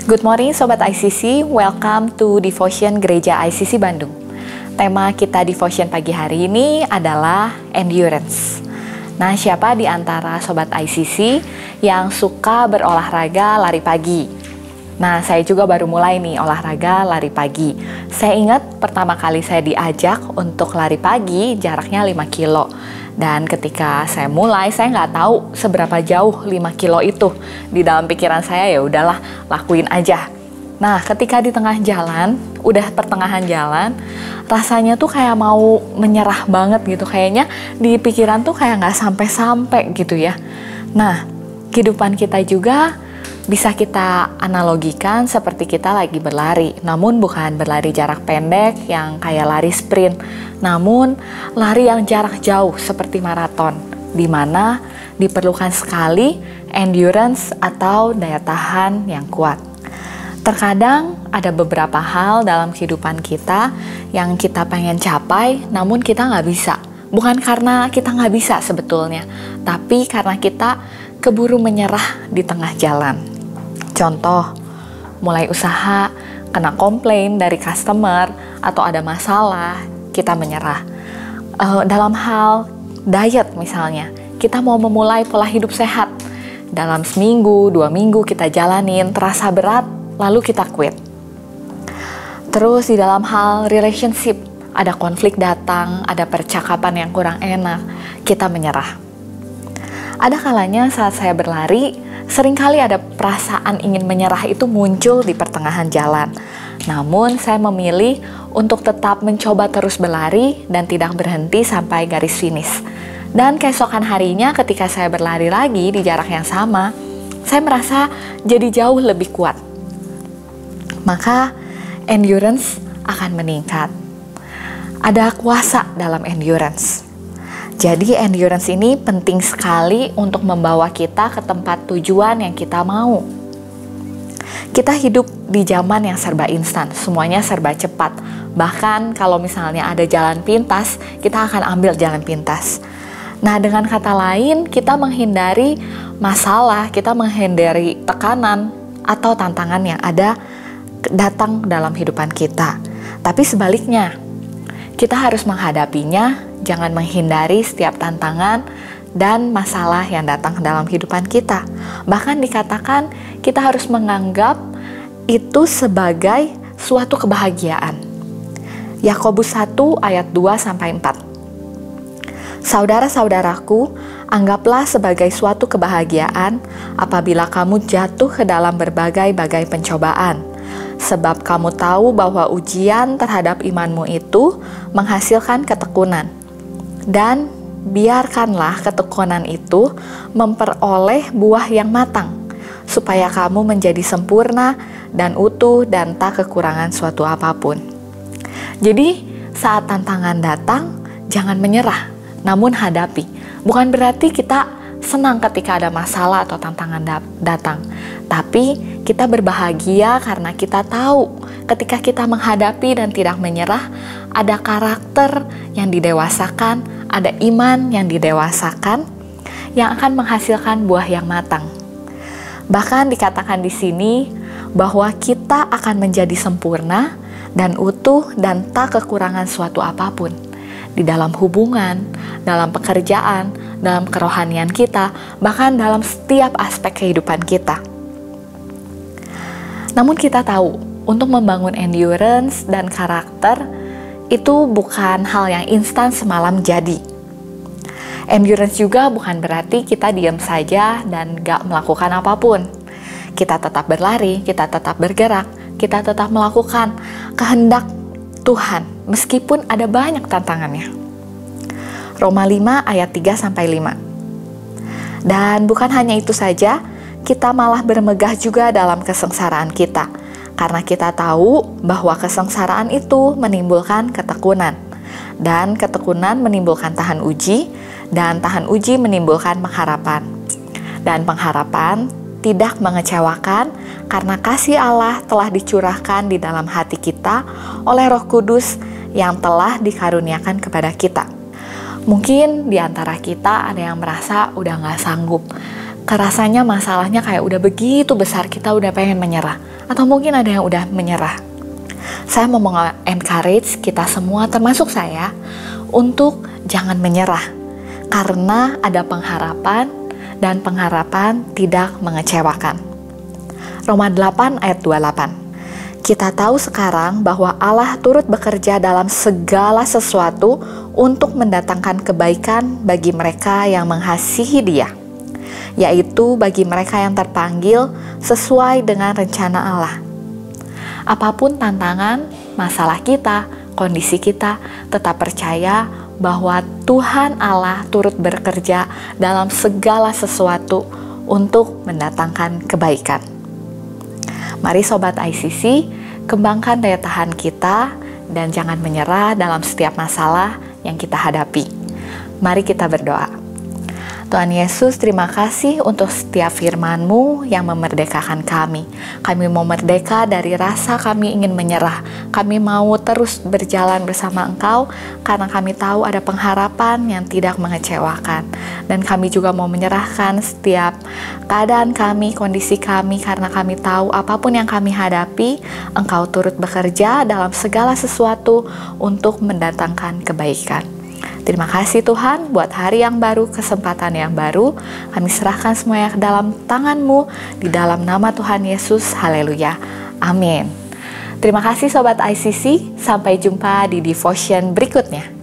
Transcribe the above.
Good morning Sobat ICC, welcome to Devotion Gereja ICC Bandung. Tema kita Devotion pagi hari ini adalah endurance. Nah, siapa di antara Sobat ICC yang suka berolahraga lari pagi? Nah, saya juga baru mulai nih olahraga lari pagi. Saya ingat pertama kali saya diajak untuk lari pagi jaraknya 5 kilo. Dan ketika saya mulai, saya nggak tahu seberapa jauh 5 kilo itu. Di dalam pikiran saya ya udahlah, lakuin aja. Nah, ketika di tengah jalan, udah pertengahan jalan, rasanya tuh kayak mau menyerah banget gitu. Kayaknya di pikiran tuh kayak nggak sampai-sampai gitu ya. Nah, kehidupan kita juga bisa kita analogikan seperti kita lagi berlari. Namun bukan berlari jarak pendek yang kayak lari sprint. Namun lari yang jarak jauh seperti maraton, di mana diperlukan sekali endurance atau daya tahan yang kuat. Terkadang ada beberapa hal dalam kehidupan kita yang kita pengen capai, namun kita nggak bisa. Bukan karena kita nggak bisa sebetulnya, tapi karena kita keburu menyerah di tengah jalan. Contoh, mulai usaha, kena komplain dari customer, atau ada masalah, kita menyerah. Dalam hal diet misalnya, kita mau memulai pola hidup sehat. Dalam seminggu, 2 minggu kita jalanin, terasa berat, lalu kita quit. Terus di dalam hal relationship, ada konflik datang, ada percakapan yang kurang enak, kita menyerah. Ada kalanya saat saya berlari, seringkali ada perasaan ingin menyerah itu muncul di pertengahan jalan. Namun saya memilih untuk tetap mencoba terus berlari dan tidak berhenti sampai garis finish. Dan keesokan harinya ketika saya berlari lagi di jarak yang sama, saya merasa jadi jauh lebih kuat. Maka endurance akan meningkat. Ada kuasa dalam endurance. Jadi endurance ini penting sekali untuk membawa kita ke tempat tujuan yang kita mau. Kita hidup di zaman yang serba instan, semuanya serba cepat. Bahkan kalau misalnya ada jalan pintas, kita akan ambil jalan pintas. Nah, dengan kata lain, kita menghindari masalah, kita menghindari tekanan atau tantangan yang ada datang dalam kehidupan kita. Tapi sebaliknya, kita harus menghadapinya, jangan menghindari setiap tantangan dan masalah yang datang dalam kehidupan kita. Bahkan dikatakan kita harus menganggap itu sebagai suatu kebahagiaan. Yakobus 1 ayat 2-4. Saudara-saudaraku, anggaplah sebagai suatu kebahagiaan apabila kamu jatuh ke dalam berbagai-bagai pencobaan. Sebab kamu tahu bahwa ujian terhadap imanmu itu menghasilkan ketekunan. Dan biarkanlah ketekunan itu memperoleh buah yang matang, supaya kamu menjadi sempurna dan utuh dan tak kekurangan suatu apapun. Jadi saat tantangan datang, jangan menyerah, namun hadapi. Bukan berarti kita senang ketika ada masalah atau tantangan datang, tapi kita berbahagia karena kita tahu ketika kita menghadapi dan tidak menyerah, ada karakter yang didewasakan, ada iman yang didewasakan, yang akan menghasilkan buah yang matang. Bahkan dikatakan di sini bahwa kita akan menjadi sempurna dan utuh dan tak kekurangan suatu apapun. Di dalam hubungan, dalam pekerjaan, dalam kerohanian kita, bahkan dalam setiap aspek kehidupan kita. Namun kita tahu, untuk membangun endurance dan karakter, itu bukan hal yang instan semalam jadi. Endurance juga bukan berarti kita diam saja dan gak melakukan apapun. Kita tetap berlari, kita tetap bergerak, kita tetap melakukan kehendak Tuhan, meskipun ada banyak tantangannya. Roma 5 ayat 3-5. Dan bukan hanya itu saja, kita malah bermegah juga dalam kesengsaraan kita, karena kita tahu bahwa kesengsaraan itu menimbulkan ketekunan, dan ketekunan menimbulkan tahan uji, dan tahan uji menimbulkan pengharapan. Dan pengharapan tidak mengecewakan, karena kasih Allah telah dicurahkan di dalam hati kita oleh Roh Kudus yang telah dikaruniakan kepada kita. Mungkin di antara kita ada yang merasa udah gak sanggup, Kerasanya masalahnya kayak udah begitu besar, kita udah pengen menyerah. Atau mungkin ada yang udah menyerah. Saya mau encourage kita semua, termasuk saya, untuk jangan menyerah. Karena ada pengharapan, dan pengharapan tidak mengecewakan. Roma 8 ayat 28. Kita tahu sekarang bahwa Allah turut bekerja dalam segala sesuatu untuk mendatangkan kebaikan bagi mereka yang mengasihi Dia, yaitu bagi mereka yang terpanggil sesuai dengan rencana Allah. Apapun tantangan, masalah kita, kondisi kita, tetap percaya bahwa Tuhan Allah turut bekerja dalam segala sesuatu untuk mendatangkan kebaikan. Mari Sobat ICC, kembangkan daya tahan kita dan jangan menyerah dalam setiap masalah yang kita hadapi. Mari kita berdoa. Tuhan Yesus, terima kasih untuk setiap firman-Mu yang memerdekakan kami. Kami mau merdeka dari rasa kami ingin menyerah. Kami mau terus berjalan bersama Engkau karena kami tahu ada pengharapan yang tidak mengecewakan. Dan kami juga mau menyerahkan setiap keadaan kami, kondisi kami, karena kami tahu apapun yang kami hadapi, Engkau turut bekerja dalam segala sesuatu untuk mendatangkan kebaikan. Terima kasih Tuhan buat hari yang baru, kesempatan yang baru. Kami serahkan semuanya ke dalam tangan-Mu, di dalam nama Tuhan Yesus. Haleluya. Amin. Terima kasih Sobat ICC. Sampai jumpa di devotion berikutnya.